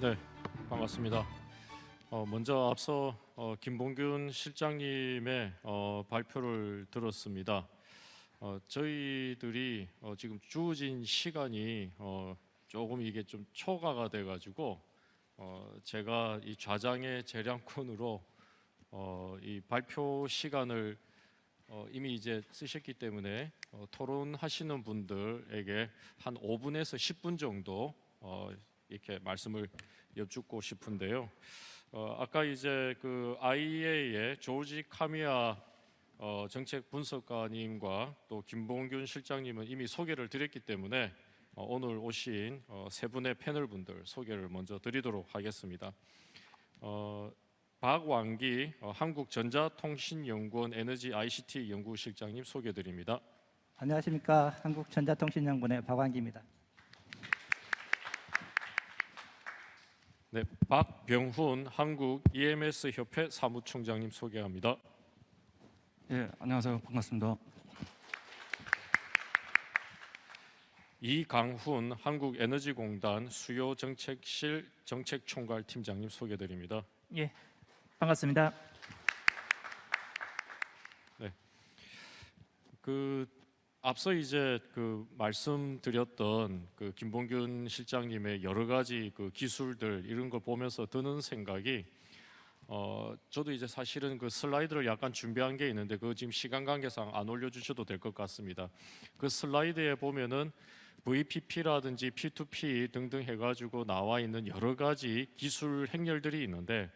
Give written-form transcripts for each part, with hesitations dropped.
네, 반갑습니다. 먼저 앞서 김봉균 실장님의 발표를 들었습니다. 저희들이 지금 주어진 시간이 조금 이게 좀 초과가 돼가지고 제가 이 좌장의 재량권으로 이 발표 시간을 이미 이제 쓰셨기 때문에 토론하시는 분들에게 한 5분에서 10분 정도 이렇게 말씀을 여쭙고 싶은데요. 아까 이제 그 IEA의 조지 카미아 정책 분석가님과 또 김봉균 실장님은 이미 소개를 드렸기 때문에 오늘 오신 세 분의 패널 분들 소개를 먼저 드리도록 하겠습니다. 박완기 한국전자통신연구원 에너지 ICT 연구실장님 소개드립니다. 안녕하십니까. 한국전자통신연구원의 박완기입니다. 네, 박병훈 한국 EMS 협회 사무총장님 소개합니다. 예, 안녕하세요. 반갑습니다. 이강훈 한국에너지공단 수요정책실 정책총괄 팀장님 소개드립니다. 예, 반갑습니다. 네, 앞서 이제 말씀드렸던 김봉균 실장님의 여러 가지 기술들 이런 걸 보면서 드는 생각이 저도 이제 사실은 슬라이드를 약간 준비한 게 있는데 지금 시간 관계상 안 올려주셔도 될 것 같습니다. 그 슬라이드에 보면은 VPP라든지 P2P 등등 해가지고 나와 있는 여러 가지 기술 행렬들이 있는데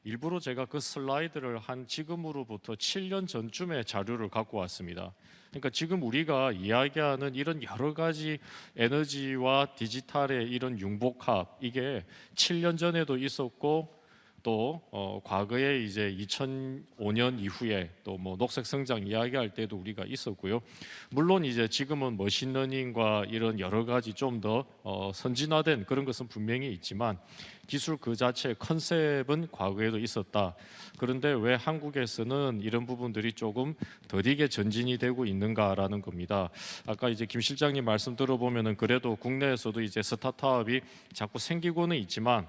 일부러 제가 그 슬라이드를 한 지금으로부터 7년 전쯤에 자료를 갖고 왔습니다. 그러니까 지금 우리가 이야기하는 이런 여러 가지 에너지와 디지털의 이런 융복합 이게 7년 전에도 있었고 또 과거에 이제 2005년 이후에 또 뭐 녹색 성장 이야기할 때도 우리가 있었고요. 물론 이제 지금은 머신러닝과 이런 여러 가지 좀 더 선진화된 그런 것은 분명히 있지만 기술 그 자체의 컨셉은 과거에도 있었다. 그런데 왜 한국에서는 이런 부분들이 조금 더디게 전진이 되고 있는가라는 겁니다. 아까 이제 김 실장님 말씀 들어보면은 그래도 국내에서도 이제 스타트업이 자꾸 생기고는 있지만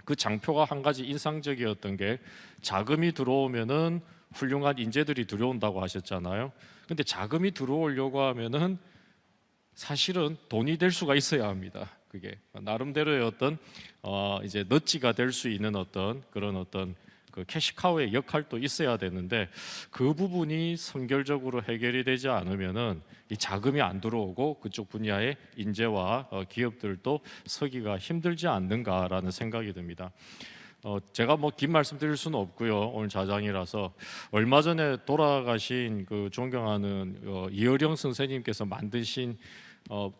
그 장표가 한 가지 인상적이었던 게 자금이 들어오면은 훌륭한 인재들이 들어온다고 하셨잖아요. 근데 자금이 들어오려고 하면은 사실은 돈이 될 수가 있어야 합니다. 그게 나름대로의 어떤 이제 너치가 될 수 있는 그런 캐시카우의 역할도 있어야 되는데 그 부분이 선결적으로 해결이 되지 않으면은 이 자금이 안 들어오고 그쪽 분야의 인재와 기업들도 서기가 힘들지 않는가라는 생각이 듭니다. 제가 뭐 긴 말씀 드릴 수는 없고요. 오늘 좌장이라서 얼마 전에 돌아가신 존경하는 이어령 선생님께서 만드신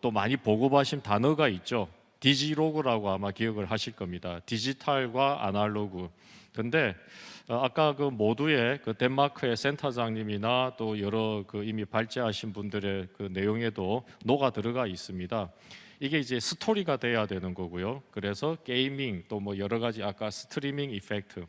또 많이 보급하신 단어가 있죠. 디지로그라고 아마 기억을 하실 겁니다. 디지털과 아날로그. 근데 아까 모두의 덴마크의 센터장님이나 또 여러 이미 발제하신 분들의 내용에도 녹아 들어가 있습니다. 이게 이제 스토리가 돼야 되는 거고요. 그래서 게이밍 또 뭐 여러 가지 아까 스트리밍 이펙트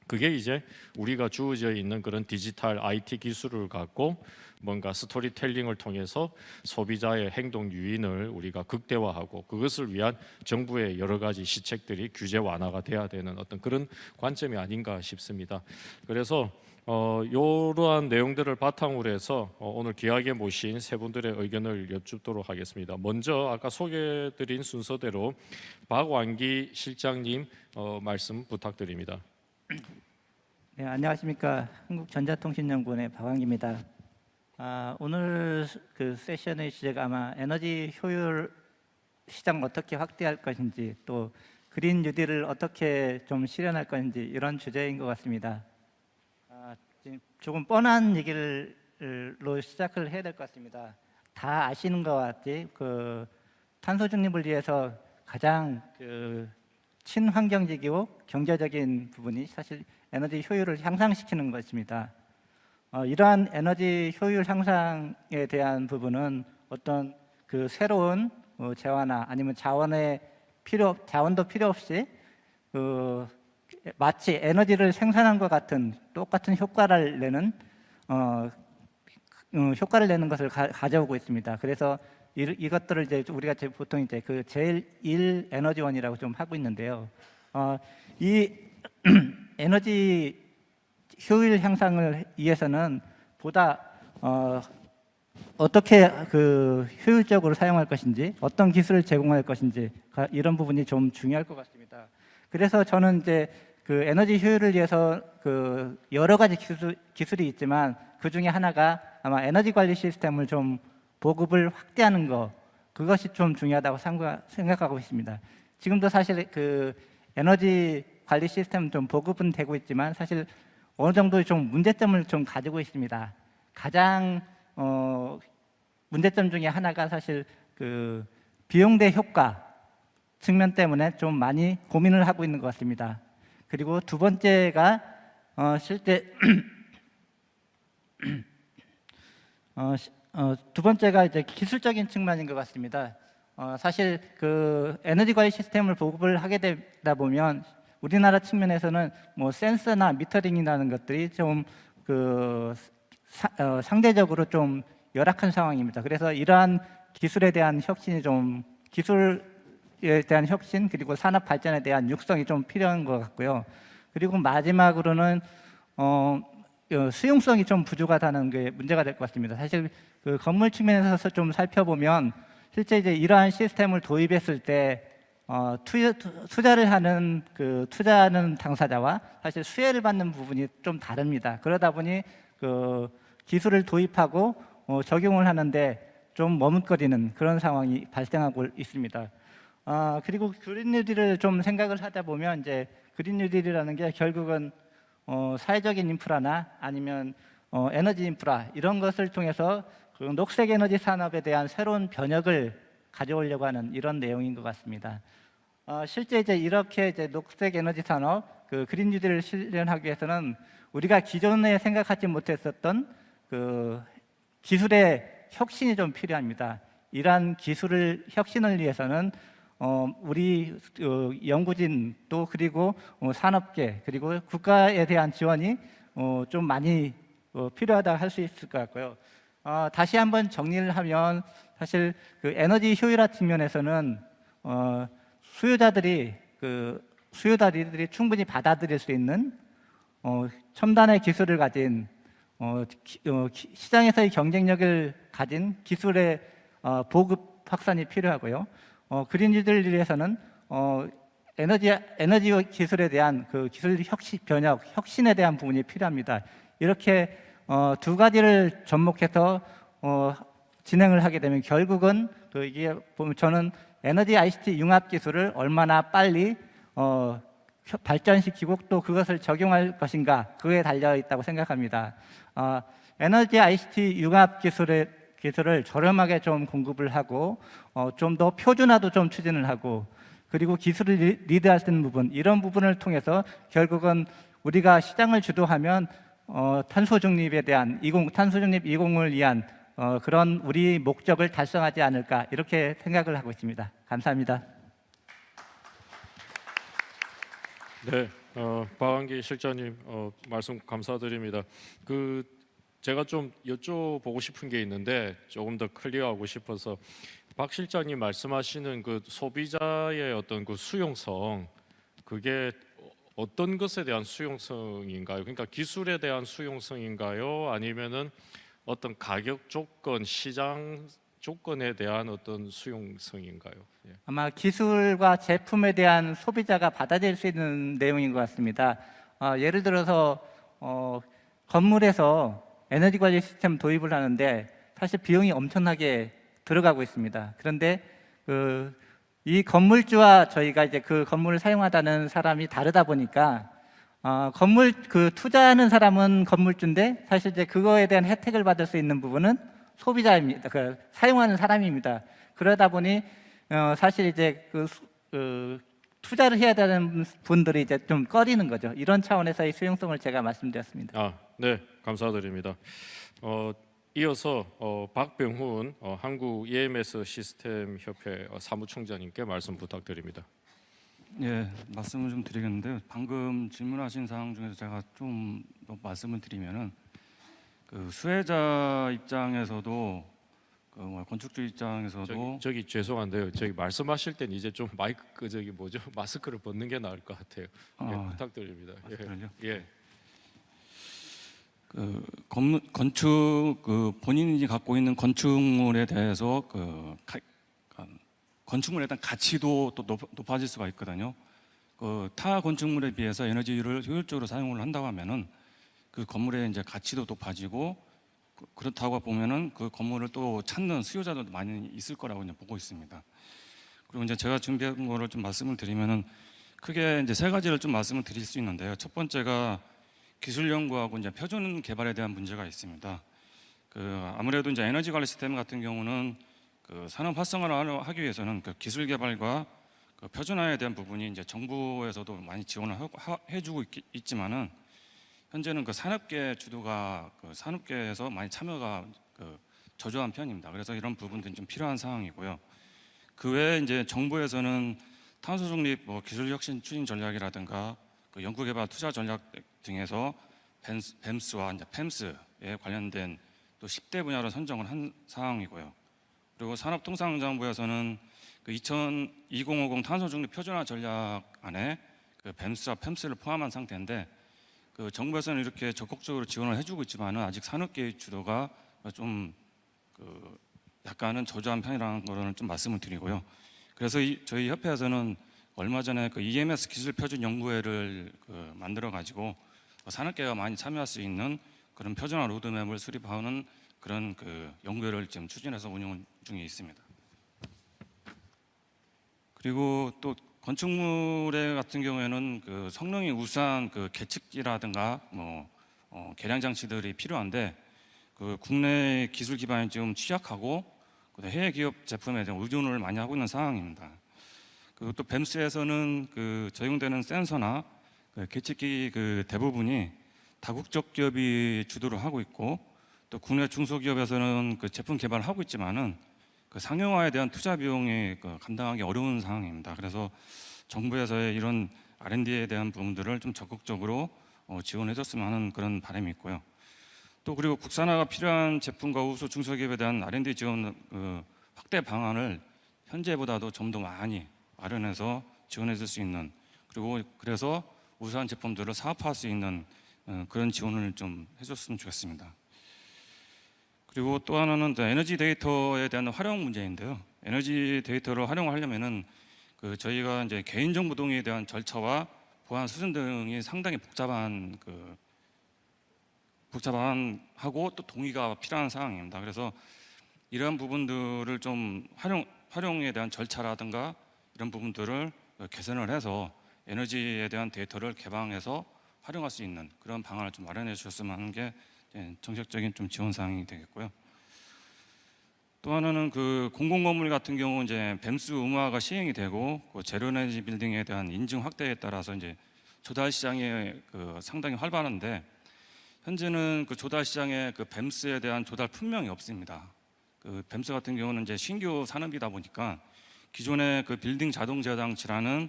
그게 이제 우리가 주어져 있는 그런 디지털 IT 기술을 갖고 뭔가 스토리텔링을 통해서 소비자의 행동 유인을 우리가 극대화하고 그것을 위한 정부의 여러 가지 시책들이 규제 완화가 돼야 되는 어떤 그런 관점이 아닌가 싶습니다. 그래서 이러한 내용들을 바탕으로 해서 오늘 귀하게 모신 세 분들의 의견을 여쭙도록 하겠습니다. 먼저 아까 소개드린 순서대로 박완기 실장님 말씀 부탁드립니다. 네, 안녕하십니까. 한국전자통신연구원의 박완기입니다. 오늘 세션의 주제가 아마 에너지 효율 시장 어떻게 확대할 것인지 또 그린 뉴딜을 어떻게 좀 실현할 것인지 이런 주제인 것 같습니다. 지금 조금 뻔한 얘기로 시작을 해야 될 것 같습니다. 다 아시는 것 같이 탄소 중립을 위해서 가장 친환경적이고 경제적인 부분이 사실 에너지 효율을 향상시키는 것입니다. 이러한 에너지 효율 향상에 대한 부분은 어떤 새로운 재화나 아니면 자원도 필요 없이 마치 에너지를 생산한 것 같은 똑같은 효과를 내는 것을 가져오고 있습니다. 그래서 이것들을 이제 우리가 보통 이제 그 제1 에너지원이라고 좀 하고 있는데요. 이 에너지 효율 향상을 위해서는 보다 어떻게 그 효율적으로 사용할 것인지, 어떤 기술을 제공할 것인지 이런 부분이 좀 중요할 것 같습니다. 그래서 저는 이제 그 에너지 효율을 위해서 그 여러 가지 기술이 있지만 그 중에 하나가 아마 에너지 관리 시스템을 좀 보급을 확대하는 거, 그것이 좀 중요하다고 생각하고 있습니다. 지금도 사실 그 에너지 관리 시스템 좀 보급은 되고 있지만 사실 어느 정도 좀 문제점을 좀 가지고 있습니다. 가장 문제점 중에 하나가 사실 그 비용 대 효과 측면 때문에 좀 많이 고민을 하고 있는 것 같습니다. 그리고 두 번째가 실제 두 번째가 이제 기술적인 측면인 것 같습니다. 사실 그 에너지 관리 시스템을 보급을 하게 되다 보면 우리나라 측면에서는 뭐 센서나 미터링이라는 것들이 좀 그 상대적으로 좀 열악한 상황입니다. 그래서 이러한 기술에 대한 혁신이 좀 기술에 대한 혁신 그리고 산업 발전에 대한 육성이 좀 필요한 것 같고요. 그리고 마지막으로는 수용성이 좀 부족하다는 게 문제가 될 것 같습니다. 사실 그 건물 측면에서 좀 살펴보면 실제 이제 이러한 시스템을 도입했을 때 투자를 하는 그 투자하는 당사자와 사실 수혜를 받는 부분이 좀 다릅니다. 그러다 보니 그 기술을 도입하고 적용을 하는데 좀 머뭇거리는 그런 상황이 발생하고 있습니다. 그리고 그린 뉴딜을 좀 생각을 하다 보면 이제 그린 뉴딜이라는 게 결국은 사회적인 인프라나 아니면 에너지 인프라 이런 것을 통해서 그 녹색 에너지 산업에 대한 새로운 변혁을 가져오려고 하는 이런 내용인 것 같습니다. 실제 이제 이렇게 이제 녹색 에너지 산업, 그 그린 뉴딜을 실현하기 위해서는 우리가 기존에 생각하지 못했었던 그 기술의 혁신이 좀 필요합니다. 이러한 기술을 혁신을 위해서는 우리 연구진 또 그리고 산업계 그리고 국가에 대한 지원이 좀 많이 필요하다 할 수 있을 것 같고요. 다시 한번 정리를 하면 사실 그 에너지 효율화 측면에서는 수요자들이 충분히 받아들일 수 있는 첨단의 기술을 가진 시장에서의 경쟁력을 가진 기술의 보급 확산이 필요하고요. 그린 뉴딜을 위해서는 에너지 기술에 대한 그 기술 혁신에 대한 부분이 필요합니다. 이렇게 두 가지를 접목해서 진행을 하게 되면 결국은 이게 보면 저는 에너지 ICT 융합 기술을 얼마나 빨리 발전시키고 또 그것을 적용할 것인가 그거에 달려 있다고 생각합니다. 에너지 ICT 융합 기술을 저렴하게 좀 공급을 하고 좀 더 표준화도 좀 추진을 하고 그리고 기술을 리드할 수 있는 부분 이런 부분을 통해서 결국은 우리가 시장을 주도하면 탄소 중립 20을 위한 그런 우리 목적을 달성하지 않을까 이렇게 생각을 하고 있습니다. 감사합니다. 네, 박완기 실장님 말씀 감사드립니다. 제가 좀 여쭤보고 싶은 게 있는데 조금 더 클리어하고 싶어서 박 실장님 말씀하시는 그 소비자의 어떤 그 수용성 그게 어떤 것에 대한 수용성인가요? 그러니까 기술에 대한 수용성인가요? 아니면은 어떤 가격 조건, 시장 조건에 대한 어떤 수용성인가요? 예. 아마 기술과 제품에 대한 소비자가 받아들일 수 있는 내용인 것 같습니다. 예를 들어서 건물에서 에너지 관리 시스템 도입을 하는데 사실 비용이 엄청나게 들어가고 있습니다. 그런데 이 건물주와 저희가 이제 그 건물을 사용하다는 사람이 다르다 보니까 건물 투자하는 사람은 건물주인데 사실 이제 그거에 대한 혜택을 받을 수 있는 부분은 소비자입니다. 사용하는 사람입니다. 그러다 보니 사실 이제 투자를 해야 되는 분들이 이제 좀 꺼리는 거죠. 이런 차원에서의 수용성을 제가 말씀드렸습니다. 네, 감사드립니다. 이어서 박병훈 한국 EMS 시스템 협회 사무총장님께 말씀 부탁드립니다. 예, 말씀을 좀 드리겠는데요. 방금 질문하신 사항 중에서 제가 좀 더 말씀을 드리면은 그 수혜자 입장에서도 건축주 입장에서도 저기 죄송한데요. 저기 말씀하실 땐 이제 좀 마이크 저기 뭐죠? 마스크를 벗는 게 나을 것 같아요. 예, 부탁드립니다. 마스크를요? 예. 건축 본인이 갖고 있는 건축물에 대해서 건축물에 대한 가치도 또 높아질 수가 있거든요. 타 건축물에 비해서 에너지를 효율적으로 사용을 한다고 하면은 그 건물의 이제 가치도 높아지고 그렇다고 보면은 그 건물을 또 찾는 수요자들도 많이 있을 거라고 이제 보고 있습니다. 그리고 이제 제가 준비한 거를 좀 말씀을 드리면은 크게 이제 세 가지를 좀 말씀을 드릴 수 있는데요. 첫 번째가 기술 연구하고 이제 표준 개발에 대한 문제가 있습니다. 아무래도 이제 에너지 관리 시스템 같은 경우는 산업 활성화를 하기 위해서는 기술 개발과 표준화에 대한 부분이 이제 정부에서도 많이 지원을 해주고 있지만은 현재는 산업계 주도가 산업계에서 많이 참여가 저조한 편입니다. 그래서 이런 부분들이 좀 필요한 상황이고요. 그 외에 이제 정부에서는 탄소 중립 기술 혁신 추진 전략이라든가 연구개발 투자 전략 등에서 뱀스와 이제 팸스에 관련된 또 10대 분야로 선정을 한 상황이고요. 그리고 산업통상자원부에서는 2050 탄소 중립 표준화 전략 안에 뱀스와 팸스를 포함한 상태인데 정부에서는 이렇게 적극적으로 지원을 해주고 있지만은 아직 산업계의 주도가 좀 약간은 저조한 편이라는 거는 좀 말씀을 드리고요. 그래서 저희 협회에서는 얼마 전에 EMS 기술 표준 연구회를 만들어 가지고 산업계가 많이 참여할 수 있는 그런 표준화 로드맵을 수립하는 그런 연구회를 지금 추진해서 운영 중에 있습니다. 그리고 또 건축물의 같은 경우에는 성능이 우수한 계측기라든가 계량 장치들이 필요한데 국내 기술 기반이 좀 취약하고 해외 기업 제품에 대한 의존을 많이 하고 있는 상황입니다. 그리고 또 뱀스에서는 적용되는 센서나 계측기 대부분이 다국적 기업이 주도를 하고 있고 또 국내 중소기업에서는 제품 개발을 하고 있지만은 상용화에 대한 투자 비용이 감당하기 어려운 상황입니다. 그래서 정부에서의 이런 R&D에 대한 부분들을 좀 적극적으로 지원해줬으면 하는 그런 바람이 있고요. 또 그리고 국산화가 필요한 제품과 우수 중소기업에 대한 R&D 지원 확대 방안을 현재보다도 좀 더 많이 마련해서 지원해줄 수 있는 그리고 그래서 우수한 제품들을 사업화할 수 있는 그런 지원을 좀 해줬으면 좋겠습니다. 그리고 또 하나는 에너지 데이터에 대한 활용 문제인데요. 에너지 데이터를 활용하려면은 저희가 이제 개인정보 동의에 대한 절차와 보안 수준 등이 상당히 복잡하고 또 동의가 필요한 상황입니다. 그래서 이러한 부분들을 좀 활용에 대한 절차라든가 이런 부분들을 개선을 해서 에너지에 대한 데이터를 개방해서 활용할 수 있는 그런 방안을 좀 마련해 주셨으면 하는 게 정책적인 좀 지원 사항이 되겠고요. 또 하나는 공공건물 같은 경우 이제 뱀스 의무화가 시행이 되고 제로에너지 빌딩에 대한 인증 확대에 따라서 이제 조달 시장이 상당히 활발한데 현재는 조달 시장에 뱀스에 대한 조달 품명이 없습니다. 뱀스 같은 경우는 이제 신규 산업이다 보니까 기존의 빌딩 자동 제어 장치라는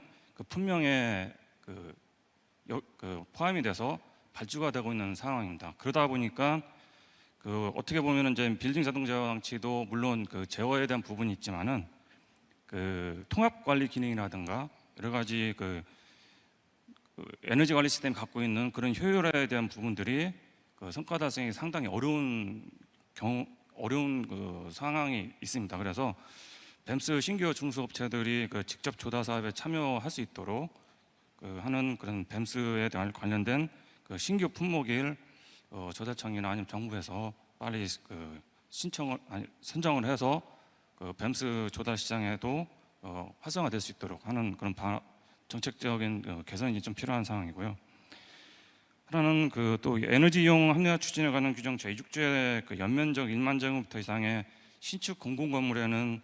품명에 포함이 돼서 발주가 되고 있는 상황입니다. 그러다 보니까 어떻게 보면 이제 빌딩 자동 제어 장치도 물론 제어에 대한 부분이 있지만은 통합 관리 기능이라든가 여러 가지 에너지 관리 시스템이 갖고 있는 그런 효율에 대한 부분들이 성과 달성이 상당히 어려운 상황이 있습니다. 그래서 뱀스 신규 중소업체들이 직접 조달 사업에 참여할 수 있도록 하는 그런 뱀스에 대한 관련된 신규 품목일 조달청이나 아니면 정부에서 빨리 선정을 해서 뱀스 조달 시장에도 활성화될 수 있도록 하는 그런 정책적인 개선이 좀 필요한 상황이고요. 하나는 또 에너지 이용 합리화 추진에 관한 규정 제6조의 연면적 1만 제곱미터 이상의 신축 공공건물에는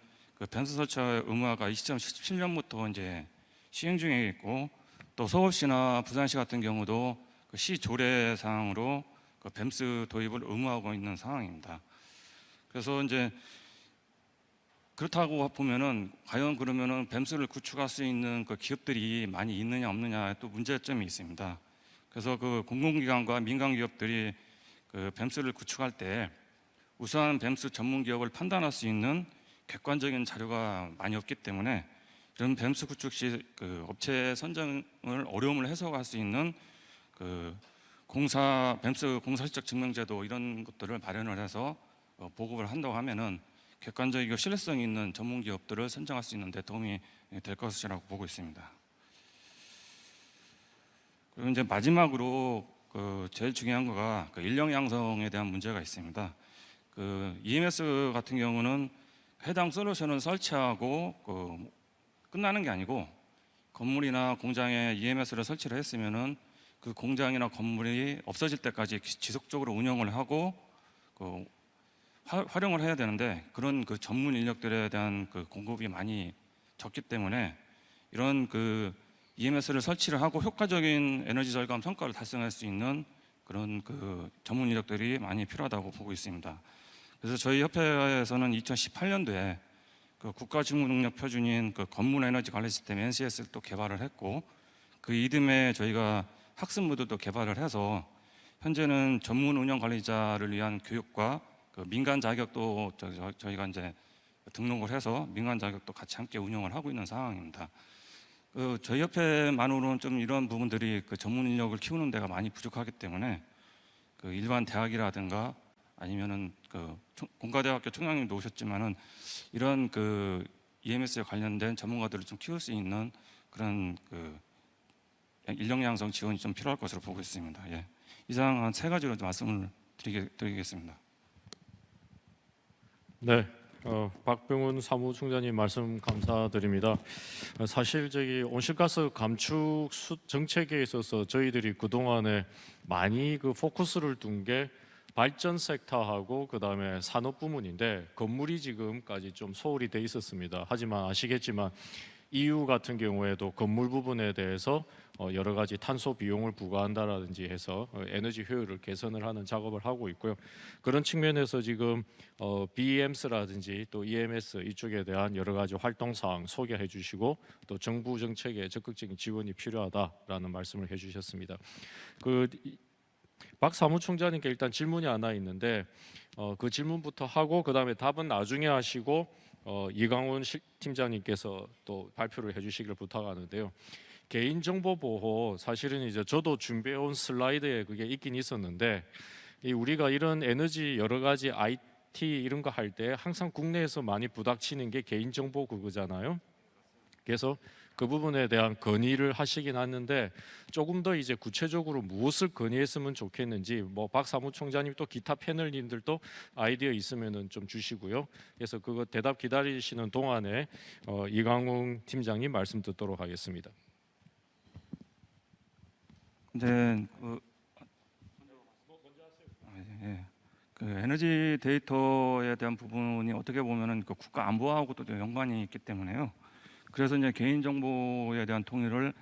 뱀스 설치 의무화가 2017년부터 이제 시행 중에 있고 또 서울시나 부산시 같은 경우도 시 조례 사항으로 뱀스 도입을 의무화하고 있는 상황입니다. 그래서 이제 그렇다고 보면은 과연 그러면은 뱀스를 구축할 수 있는 기업들이 많이 있느냐 없느냐에 또 문제점이 있습니다. 그래서 공공기관과 민간 기업들이 뱀스를 구축할 때 우수한 뱀스 전문 기업을 판단할 수 있는 객관적인 자료가 많이 없기 때문에 이런 뱀스 구축 시 그 업체 선정을 어려움을 해소할 수 있는 그 뱀스 공사 실적 증명제도 이런 것들을 마련을 해서 보급을 한다고 하면은 객관적이고 신뢰성 있는 전문 기업들을 선정할 수 있는 데 도움이 될 것이라고 보고 있습니다. 그리고 이제 마지막으로 제일 중요한 거가 인력 양성에 대한 문제가 있습니다. EMS 같은 경우는 해당 솔루션을 설치하고 끝나는 게 아니고 건물이나 공장에 EMS를 설치를 했으면은 그 공장이나 건물이 없어질 때까지 지속적으로 운영을 하고 활용을 해야 되는데 그런 전문 인력들에 대한 공급이 많이 적기 때문에 이런 EMS를 설치를 하고 효과적인 에너지 절감 성과를 달성할 수 있는 그런 전문 인력들이 많이 필요하다고 보고 있습니다. 그래서 저희 협회에서는 2018년도에 국가직무능력 표준인 건물 에너지 관리 시스템 NCS를 또 개발을 했고 그 이듬해 저희가 학습 모드도 개발을 해서 현재는 전문 운영 관리자를 위한 교육과 민간 자격도 저희가 이제 등록을 해서 민간 자격도 같이 함께 운영을 하고 있는 상황입니다. 저희 협회만으로는 좀 이런 부분들이 전문 인력을 키우는 데가 많이 부족하기 때문에 일반 대학이라든가 아니면은 공과대학교 총장님도 오셨지만은 이런 EMS에 관련된 전문가들을 좀 키울 수 있는 그런 인력 양성 지원이 좀 필요할 것으로 보고 있습니다. 예. 이상 한 3가지로 말씀을 드리겠습니다. 네, 박병훈 사무총장님 말씀 감사드립니다. 사실 온실가스 감축 정책에 있어서 저희들이 그 동안에 많이 포커스를 둔 게 발전 섹터하고 그다음에 산업 부문인데 건물이 지금까지 좀 소홀히 돼 있었습니다. 하지만 아시겠지만 EU 같은 경우에도 건물 부분에 대해서 여러 가지 탄소 비용을 부과한다라든지 해서 에너지 효율을 개선을 하는 작업을 하고 있고요. 그런 측면에서 지금 BEMS라든지 또 EMS 이쪽에 대한 여러 가지 활동 사항 소개해 주시고 또 정부 정책에 적극적인 지원이 필요하다라는 말씀을 해 주셨습니다. 박 사무총장님께 일단 질문이 하나 있는데 그 질문부터 하고 그다음에 답은 나중에 하시고 이강훈 팀장님께서 또 발표를 해주시기를 부탁하는데요. 개인정보 보호 사실은 이제 저도 준비해온 슬라이드에 그게 있긴 있었는데 우리가 이런 에너지 여러 가지 IT 이런 거 할 때 항상 국내에서 많이 부닥치는 게 개인정보 그거잖아요. 그래서 그 부분에 대한 건의를 하시긴 하는데 조금 더 이제 구체적으로 무엇을 건의했으면 좋겠는지 박 사무총장님 또 기타 패널님들도 아이디어 있으면은 좀 주시고요. 그래서 그거 대답 기다리시는 동안에 이강웅 팀장님 말씀 듣도록 하겠습니다. 네, 에너지 데이터에 대한 부분이 어떻게 보면은 국가 안보하고도 연관이 있기 때문에요. 그래서 이제 개인 정보에 대한 통일을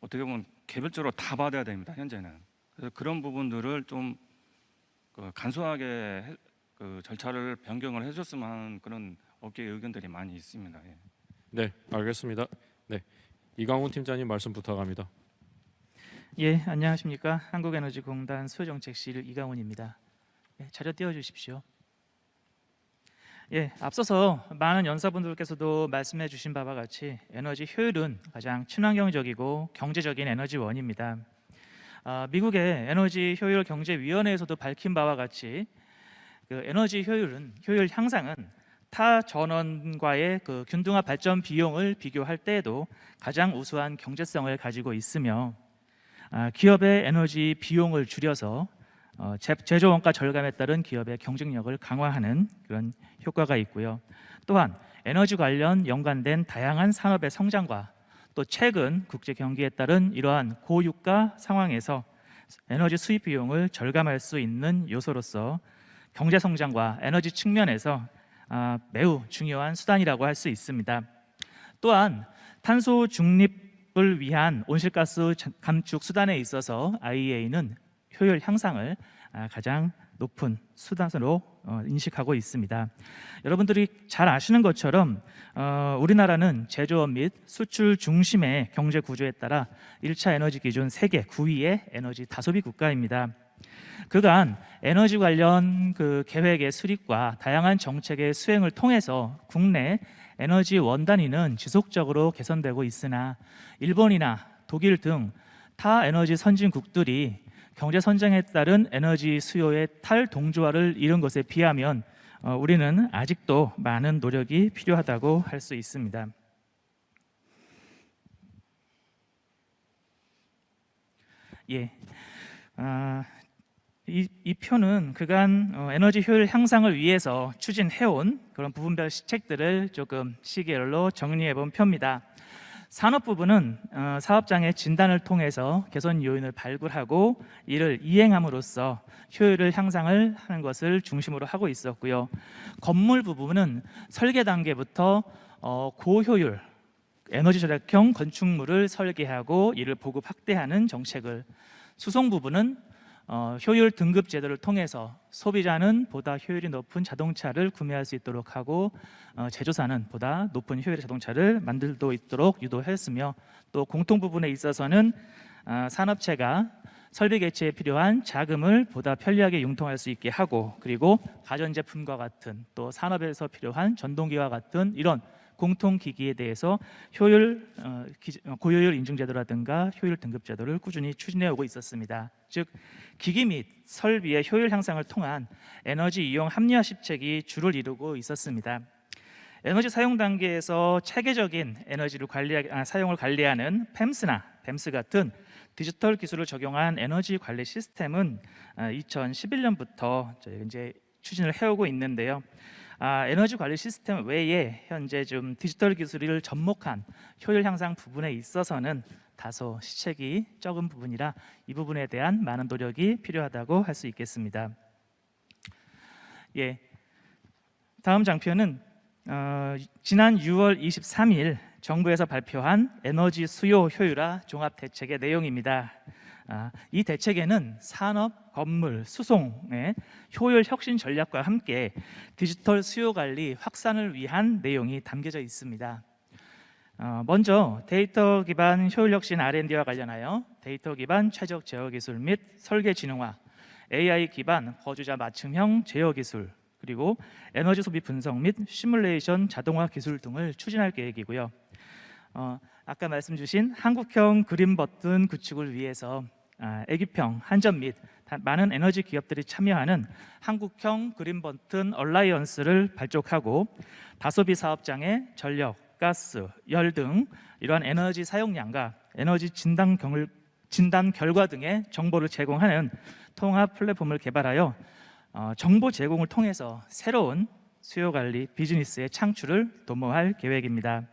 어떻게 보면 개별적으로 다 받아야 됩니다. 현재는. 그래서 그런 부분들을 좀 간소하게 절차를 변경을 해줬으면 하는 그런 업계의 의견들이 많이 있습니다. 예. 네, 알겠습니다. 네, 이강훈 팀장님 말씀 부탁합니다. 예, 안녕하십니까? 한국에너지공단 수요정책실 이강훈입니다. 예, 자료 띄워주십시오. 예, 앞서서 많은 연사분들께서도 말씀해 주신 바와 같이 에너지 효율은 가장 친환경적이고 경제적인 에너지원입니다. 미국의 에너지 효율 경제위원회에서도 밝힌 바와 같이 에너지 효율 향상은 타 전원과의 균등화 발전 비용을 비교할 때에도 가장 우수한 경제성을 가지고 있으며 기업의 에너지 비용을 줄여서 제조 원가 절감에 따른 기업의 경쟁력을 강화하는 그런 효과가 있고요. 또한 에너지 관련 연관된 다양한 산업의 성장과 또 최근 국제 경기에 따른 이러한 고유가 상황에서 에너지 수입 비용을 절감할 수 있는 요소로서 경제 성장과 에너지 측면에서 매우 중요한 수단이라고 할 수 있습니다. 또한 탄소 중립을 위한 온실가스 감축 수단에 있어서 IEA는 효율 향상을 가장 높은 수단으로 인식하고 있습니다. 여러분들이 잘 아시는 것처럼 우리나라는 제조업 및 수출 중심의 경제 구조에 따라 1차 에너지 기준 세계 9위의 에너지 다소비 국가입니다. 그간 에너지 관련 그 계획의 수립과 다양한 정책의 수행을 통해서 국내 에너지 원단위는 지속적으로 개선되고 있으나 일본이나 독일 등 타 에너지 선진국들이 경제 선장에 따른 에너지 수요의 탈동조화를 이룬 것에 비하면 우리는 아직도 많은 노력이 필요하다고 할 수 있습니다. 예, 이 표는 그간 에너지 효율 향상을 위해서 추진해온 그런 부분별 시책들을 조금 시계열로 정리해본 표입니다. 산업 부분은 사업장의 진단을 통해서 개선 요인을 발굴하고 이를 이행함으로써 효율을 향상을 하는 것을 중심으로 하고 있었고요. 건물 부분은 설계 단계부터 고효율 에너지 절약형 건축물을 설계하고 이를 보급 확대하는 정책을, 수송 부분은 효율 등급 제도를 통해서 소비자는 보다 효율이 높은 자동차를 구매할 수 있도록 하고 제조사는 보다 높은 효율의 자동차를 만들 수 있도록 유도했으며, 또 공통 부분에 있어서는 산업체가 설비 개최에 필요한 자금을 보다 편리하게 융통할 수 있게 하고, 그리고 가전제품과 같은 또 산업에서 필요한 전동기와 같은 이런 공통기기에 대해서 고효율 인증제도라든가 효율 등급제도를 꾸준히 추진해 오고 있었습니다. 즉 기기 및 설비의 효율 향상을 통한 에너지 이용 합리화 시책이 주를 이루고 있었습니다. 에너지 사용 단계에서 체계적인 에너지를 사용을 관리하는 펨스나 뱀스 같은 디지털 기술을 적용한 에너지 관리 시스템은 2011년부터 이제 추진을 해오고 있는데요. 에너지 관리 시스템 외에 현재 좀 디지털 기술을 접목한 효율 향상 부분에 있어서는 다소 시책이 적은 부분이라 이 부분에 대한 많은 노력이 필요하다고 할 수 있겠습니다. 예, 다음 장표는 지난 6월 23일 정부에서 발표한 에너지 수요 효율화 종합 대책의 내용입니다. 이 대책에는 산업, 건물, 수송의 효율 혁신 전략과 함께 디지털 수요 관리 확산을 위한 내용이 담겨져 있습니다. 먼저 데이터 기반 효율 혁신 R&D와 관련하여 데이터 기반 최적 제어 기술 및 설계 진흥화, AI 기반 거주자 맞춤형 제어 기술, 그리고 에너지 소비 분석 및 시뮬레이션 자동화 기술 등을 추진할 계획이고요. 아까 말씀 주신 한국형 그린 버튼 구축을 위해서 애기평, 한전 및 많은 에너지 기업들이 참여하는 한국형 그린 버튼 얼라이언스를 발족하고 다소비 사업장의 전력, 가스, 열 등 이러한 에너지 사용량과 에너지 진단 결과 등의 정보를 제공하는 통합 플랫폼을 개발하여 정보 제공을 통해서 새로운 수요 관리 비즈니스의 창출을 도모할 계획입니다.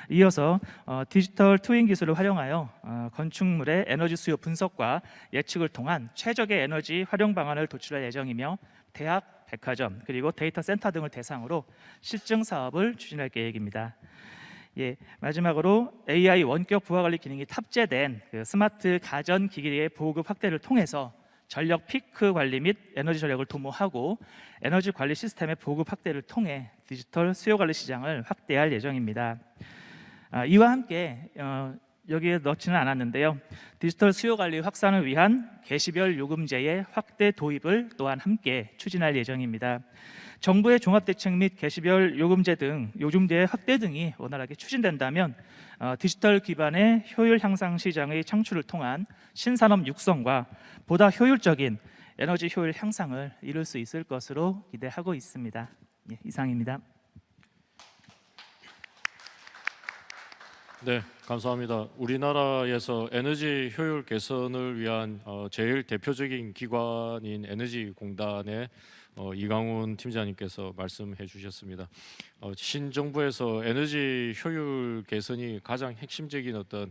이어서 디지털 트윈 기술을 활용하여 건축물의 에너지 수요 분석과 예측을 통한 최적의 에너지 활용 방안을 도출할 예정이며 대학, 백화점, 그리고 데이터 센터 등을 대상으로 실증 사업을 추진할 계획입니다. 예, 마지막으로 AI 원격 부하 관리 기능이 탑재된 스마트 가전 기기의 보급 확대를 통해서 전력 피크 관리 및 에너지 전략을 도모하고 에너지 관리 시스템의 보급 확대를 통해 디지털 수요 관리 시장을 확대할 예정입니다. 이와 함께 여기에 넣지는 않았는데요. 디지털 수요 관리 확산을 위한 개시별 요금제의 확대 도입을 또한 함께 추진할 예정입니다. 정부의 종합대책 및 개시별 요금제 등 요금제의 확대 등이 원활하게 추진된다면 디지털 기반의 효율 향상 시장의 창출을 통한 신산업 육성과 보다 효율적인 에너지 효율 향상을 이룰 수 있을 것으로 기대하고 있습니다. 예, 이상입니다. 네, 감사합니다. 우리나라에서 에너지 효율 개선을 위한 제일 대표적인 기관인 에너지공단의 이강훈 팀장님께서 말씀해 주셨습니다. 신정부에서 에너지 효율 개선이 가장 핵심적인 어떤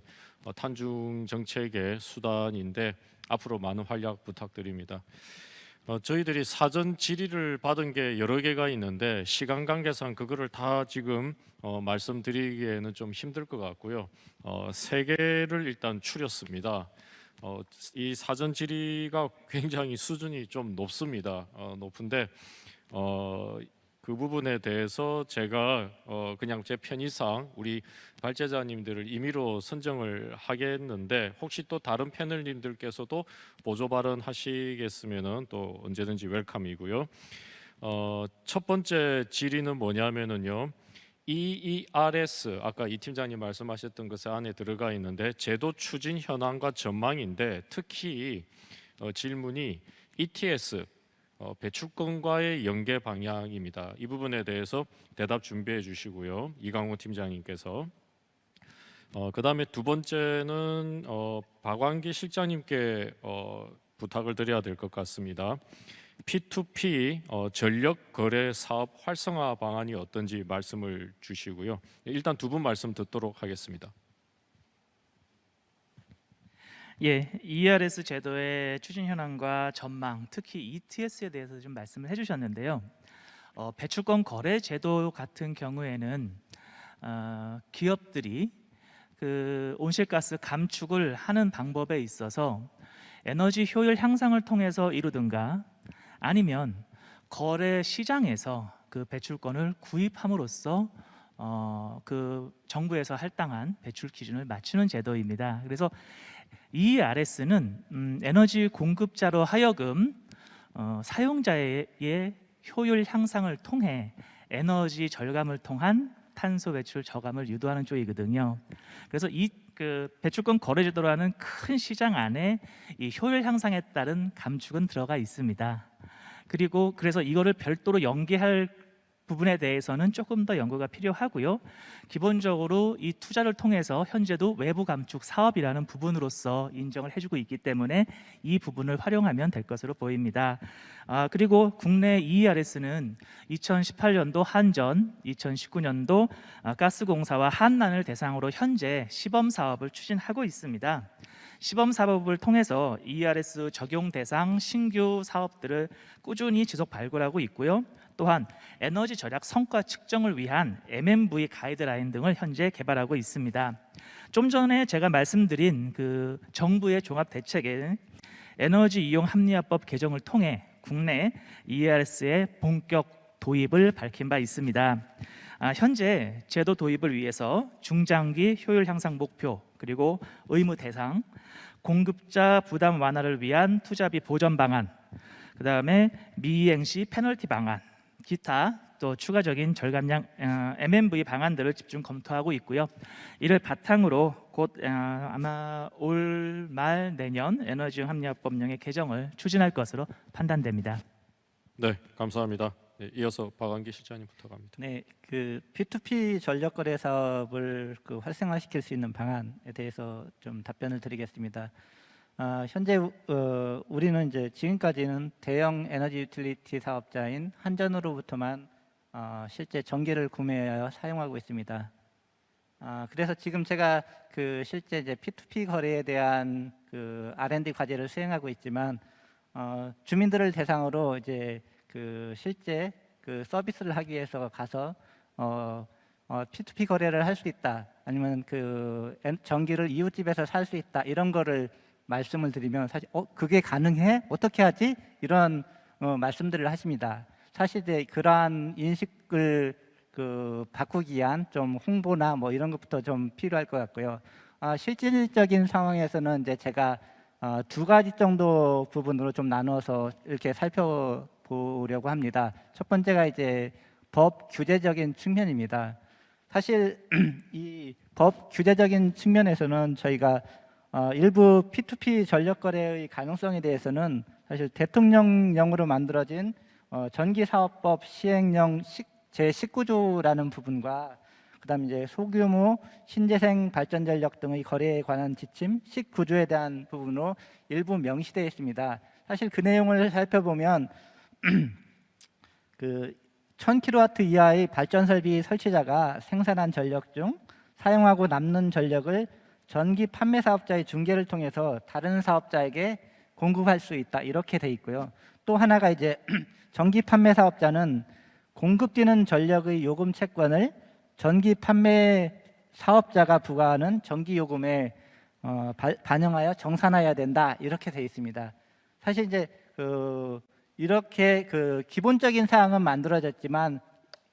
탄중 정책의 수단인데 앞으로 많은 활약 부탁드립니다. 저희들이 사전 질의를 받은 게 여러 개가 있는데 시간 관계상 그거를 다 지금 말씀드리기에는 좀 힘들 것 같고요. 세 개를 일단 추렸습니다. 이 사전 질의가 굉장히 수준이 좀 높습니다. 높은데 그 부분에 대해서 제가 그냥 제 편의상 우리 발제자님들을 임의로 선정을 하겠는데 혹시 또 다른 패널님들께서도 보조 발언 하시겠으면은 또 언제든지 웰컴이고요. 첫 번째 질의는 뭐냐면은요. EERS 아까 이 팀장님 말씀하셨던 것 안에 들어가 있는데 제도 추진 현황과 전망인데 특히 질문이 ETS 배출권과의 연계 방향입니다. 이 부분에 대해서 대답 준비해 주시고요. 이강호 팀장님께서 그다음에 두 번째는 박완기 실장님께 부탁을 드려야 될 것 같습니다. P2P 전력 거래 사업 활성화 방안이 어떤지 말씀을 주시고요. 일단 두 분 말씀 듣도록 하겠습니다. 예, ERS 제도의 추진 현황과 전망, 특히 ETS에 대해서 좀 말씀을 해주셨는데요. 배출권 거래 제도 같은 경우에는 기업들이 그 온실가스 감축을 하는 방법에 있어서 에너지 효율 향상을 통해서 이루든가 아니면 거래 시장에서 그 배출권을 구입함으로써 그 정부에서 할당한 배출 기준을 맞추는 제도입니다. 그래서 ERS는 에너지 공급자로 하여금 사용자의 효율 향상을 통해 에너지 절감을 통한 탄소 배출 저감을 유도하는 쪽이거든요. 그래서 이 그 배출권 거래 제도라는 큰 시장 안에 이 효율 향상에 따른 감축은 들어가 있습니다. 그리고 그래서 이거를 별도로 연계할 부분에 대해서는 조금 더 연구가 필요하고요. 기본적으로 이 투자를 통해서 현재도 외부 감축 사업이라는 부분으로서 인정을 해주고 있기 때문에 이 부분을 활용하면 될 것으로 보입니다. 그리고 국내 ERS는 2018년도 한전, 2019년도 가스공사와 한난을 대상으로 현재 시범 사업을 추진하고 있습니다. 시범 사업을 통해서 ERS 적용 대상 신규 사업들을 꾸준히 지속 발굴하고 있고요. 또한 에너지 절약 성과 측정을 위한 MMV 가이드라인 등을 현재 개발하고 있습니다. 좀 전에 제가 말씀드린 그 정부의 종합 대책에 에너지 이용 합리화법 개정을 통해 국내 ERS의 본격 도입을 밝힌 바 있습니다. 현재 제도 도입을 위해서 중장기 효율 향상 목표 그리고 의무 대상, 공급자 부담 완화를 위한 투자비 보전 방안, 그 다음에 미이행 시 페널티 방안, 기타 또 추가적인 절감량 MMV 방안들을 집중 검토하고 있고요. 이를 바탕으로 곧 아마 올 말 내년 에너지용 합리화법령의 개정을 추진할 것으로 판단됩니다. 네, 감사합니다. 네, 이어서 박완기 실장님 부탁합니다. 네, 그 P2P 전력 거래 사업을 그 활성화시킬 수 있는 방안에 대해서 좀 답변을 드리겠습니다. 현재 우리는 이제 지금까지는 대형 에너지 유틸리티 사업자인 한전으로부터만 실제 전기를 구매하여 사용하고 있습니다. 그래서 지금 제가 그 실제 이제 P2P 거래에 대한 그 R&D 과제를 수행하고 있지만 주민들을 대상으로 이제 그 실제 그 서비스를 하기 위해서 가서 P2P 거래를 할 수 있다, 아니면 그 전기를 이웃집에서 살 수 있다, 이런 거를 말씀을 드리면 사실 그게 가능해? 어떻게 하지? 이런 말씀들을 하십니다. 사실 이제 그러한 인식을 그 바꾸기 위한 좀 홍보나 뭐 이런 것부터 좀 필요할 것 같고요. 실질적인 상황에서는 이제 제가 두 가지 정도 부분으로 좀 나눠서 이렇게 살펴보려고 합니다. 첫 번째가 이제 법 규제적인 측면입니다. 사실 이 법 규제적인 측면에서는 저희가 일부 P2P 전력 거래의 가능성에 대해서는 사실 대통령령으로 만들어진 전기사업법 시행령 제19조라는 부분과 그다음 이제 소규모 신재생 발전 전력 등의 거래에 관한 지침 19조에 대한 부분으로 일부 명시되어 있습니다. 사실 그 내용을 살펴보면 그 1000kW 이하의 발전 설비 설치자가 생산한 전력 중 사용하고 남는 전력을 전기 판매 사업자의 중개를 통해서 다른 사업자에게 공급할 수 있다, 이렇게 돼 있고요. 또 하나가 이제 전기 판매 사업자는 공급되는 전력의 요금 채권을 전기 판매 사업자가 부과하는 전기 요금에 반영하여 정산해야 된다, 이렇게 돼 있습니다. 사실 이제 이렇게 그 기본적인 사항은 만들어졌지만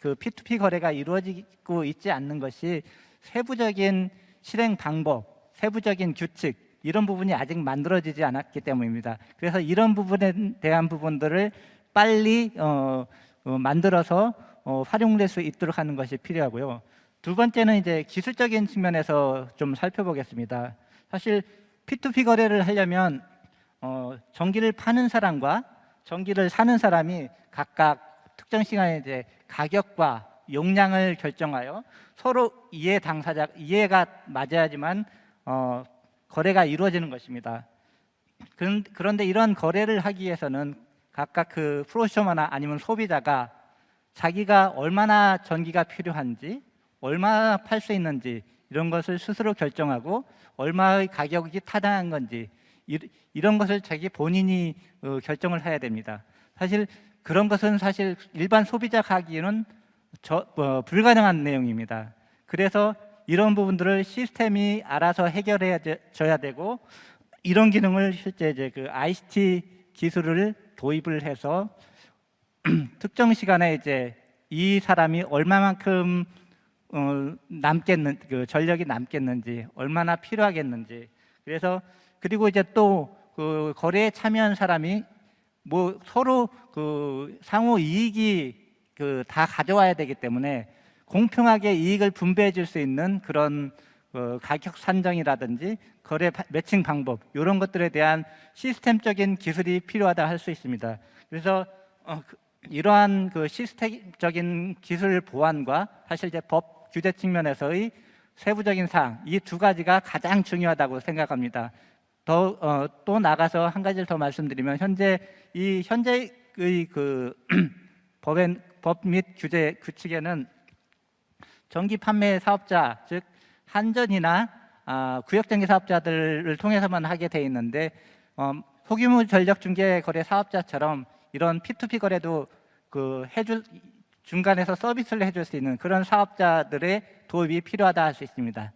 그 P2P 거래가 이루어지고 있지 않는 것이 세부적인 실행 방법, 세부적인 규칙 이런 부분이 아직 만들어지지 않았기 때문입니다. 그래서 이런 부분에 대한 부분들을 빨리 만들어서 활용될 수 있도록 하는 것이 필요하고요. 두 번째는 이제 기술적인 측면에서 좀 살펴보겠습니다. 사실 P2P 거래를 하려면 전기를 파는 사람과 전기를 사는 사람이 각각 특정 시간에 이제 가격과 용량을 결정하여 서로 이해가 맞아야지만 거래가 이루어지는 것입니다. 그런데 이런 거래를 하기 위해서는 각각 그 프로슈머나 아니면 소비자가 자기가 얼마나 전기가 필요한지, 얼마나 팔 수 있는지 이런 것을 스스로 결정하고 얼마의 가격이 타당한 건지 이런 것을 자기 본인이 결정을 해야 됩니다. 사실 그런 것은 사실 일반 소비자가 하기에는 불가능한 내용입니다. 그래서 이런 부분들을 시스템이 알아서 해결해 줘야 되고 이런 기능을 실제 이제 그 ICT 기술을 도입을 해서 특정 시간에 이제 이 사람이 얼마만큼 그 전력이 남겠는지 얼마나 필요하겠는지 그리고 이제 또 그 거래에 참여한 사람이 뭐 서로 그 상호 이익이 그 다 가져와야 되기 때문에 공평하게 이익을 분배해 줄 수 있는 그런 가격 산정이라든지 거래 매칭 방법 이런 것들에 대한 시스템적인 기술이 필요하다 할 수 있습니다. 그래서 이러한 그 시스템적인 기술 보완과 사실 이제 법 규제 측면에서의 세부적인 사항 이 두 가지가 가장 중요하다고 생각합니다. 또 나가서 한 가지를 더 말씀드리면 현재의 그 법 및 규제 규칙에는 전기 판매 사업자 즉 한전이나 구역전기 사업자들을 통해서만 하게 돼 있는데 소규모 전력 중개 거래 사업자처럼 이런 P2P 거래도 중간에서 서비스를 해줄 수 있는 그런 사업자들의 도입이 필요하다 할 수 있습니다.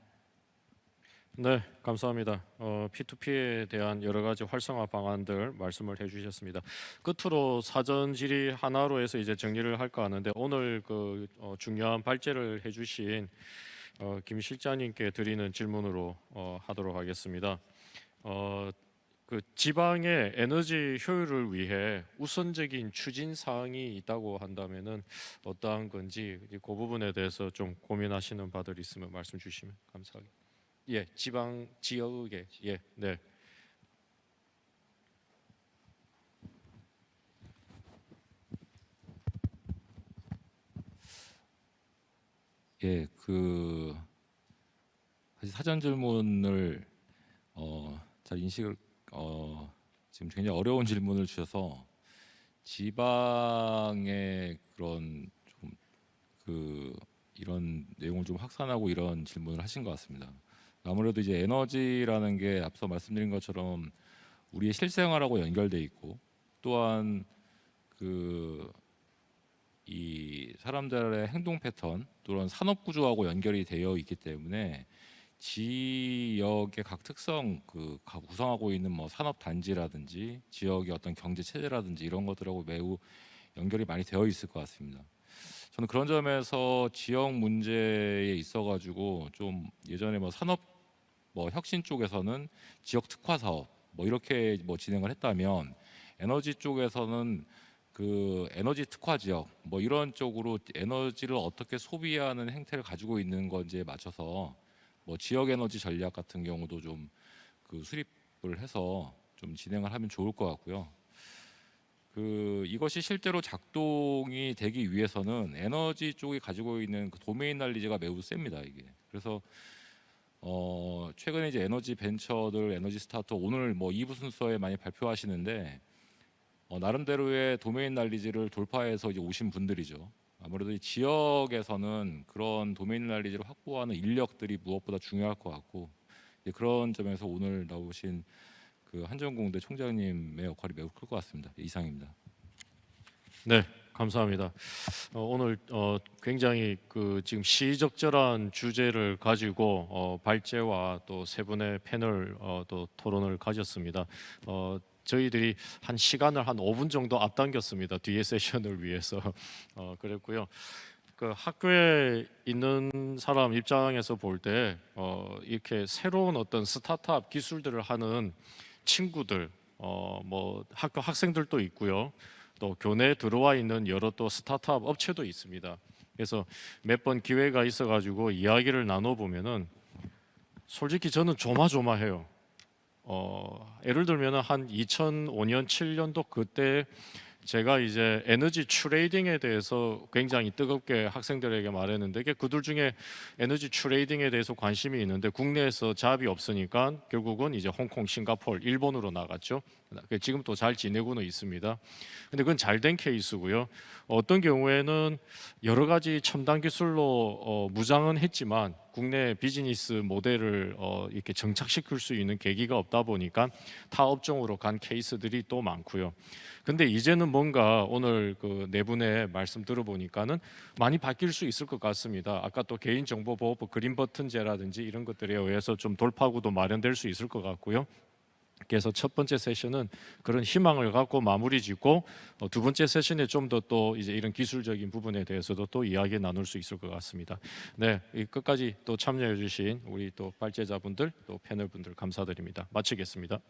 네, 감사합니다. P2P에 대한 여러 가지 활성화 방안들 말씀을 해주셨습니다. 끝으로 사전 질의 하나로 해서 이제 정리를 할까 하는데 오늘 그 중요한 발제를 해주신 김 실장님께 드리는 질문으로 하도록 하겠습니다. 그 지방의 에너지 효율을 위해 우선적인 추진 사항이 있다고 한다면은 어떠한 건지 그 부분에 대해서 좀 고민하시는 바들 있으면 말씀 주시면 감사하겠습니다. 예, 지방 지역에 네. 예, 사실 사전 질문을 잘 인식을 지금 굉장히 어려운 질문을 주셔서 지방의 그런 좀 이런 내용을 좀 확산하고 이런 질문을 하신 것 같습니다. 아무래도 이제 에너지라는 게 앞서 말씀드린 것처럼 우리의 실생활하고 연결돼 있고 또한 이 사람들의 행동 패턴 또는 산업 구조하고 연결이 되어 있기 때문에 지역의 각 특성 각 구성하고 있는 뭐 산업 단지라든지 지역의 어떤 경제 체제라든지 이런 것들하고 매우 연결이 많이 되어 있을 것 같습니다. 저는 그런 점에서 지역 문제에 있어가지고 좀 예전에 뭐 산업 혁신 쪽에서는 지역 특화 사업 이렇게 진행을 했다면 에너지 쪽에서는 그 에너지 특화 지역 이런 쪽으로 에너지를 어떻게 소비하는 행태를 가지고 있는 건지에 맞춰서 지역 에너지 전략 같은 경우도 좀 수립을 해서 좀 진행을 하면 좋을 것 같고요. 이것이 실제로 작동이 되기 위해서는 에너지 쪽이 가지고 있는 도메인 날리지가 매우 셉니다. 이게 그래서 최근에 이제 에너지 벤처들, 에너지 스타트업 오늘 2부 순서에 많이 발표하시는데 나름대로의 도메인 날리지를 돌파해서 이제 오신 분들이죠. 아무래도 이 지역에서는 그런 도메인 날리지를 확보하는 인력들이 무엇보다 중요할 것 같고 그런 점에서 오늘 나오신 한전공대 총장님의 역할이 매우 클 것 같습니다. 이상입니다. 네, 감사합니다. 오늘 굉장히 지금 시적절한 주제를 가지고 발제와 또 세 분의 패널 또 토론을 가졌습니다. 저희들이 한 시간을 한 5분 정도 앞당겼습니다. 뒤에 세션을 위해서 그랬고요. 그 학교에 있는 사람 입장에서 볼 때 이렇게 새로운 어떤 스타트업 기술들을 하는 친구들, 뭐 학교 학생들도 있고요. 또 교내에 들어와 있는 여러 또 스타트업 업체도 있습니다. 그래서 몇 번 기회가 있어가지고 이야기를 나눠보면은 솔직히 저는 조마조마해요. 예를 들면은 한 2005년, 7년도 그때 제가 이제 에너지 트레이딩에 대해서 굉장히 뜨겁게 학생들에게 말했는데 이게 그들 중에 에너지 트레이딩에 대해서 관심이 있는데 국내에서 잡이 없으니까 결국은 이제 홍콩, 싱가포르, 일본으로 나갔죠. 지금 또 잘 지내고는 있습니다. 근데 그건 잘된 케이스고요. 어떤 경우에는 여러 가지 첨단 기술로 무장은 했지만 국내 비즈니스 모델을 이렇게 정착시킬 수 있는 계기가 없다 보니까 타 업종으로 간 케이스들이 또 많고요. 근데 이제는 뭔가 오늘 그 네 분의 말씀 들어보니까는 많이 바뀔 수 있을 것 같습니다. 아까 또 개인정보보호법 그린 버튼제라든지 이런 것들에 의해서 좀 돌파구도 마련될 수 있을 것 같고요. 그래서 첫 번째 세션은 그런 희망을 갖고 마무리 짓고 두 번째 세션에 좀 더 또 이제 이런 기술적인 부분에 대해서도 또 이야기 나눌 수 있을 것 같습니다. 네, 이 끝까지 또 참여해 주신 우리 또 발제자분들 또 패널분들 감사드립니다. 마치겠습니다.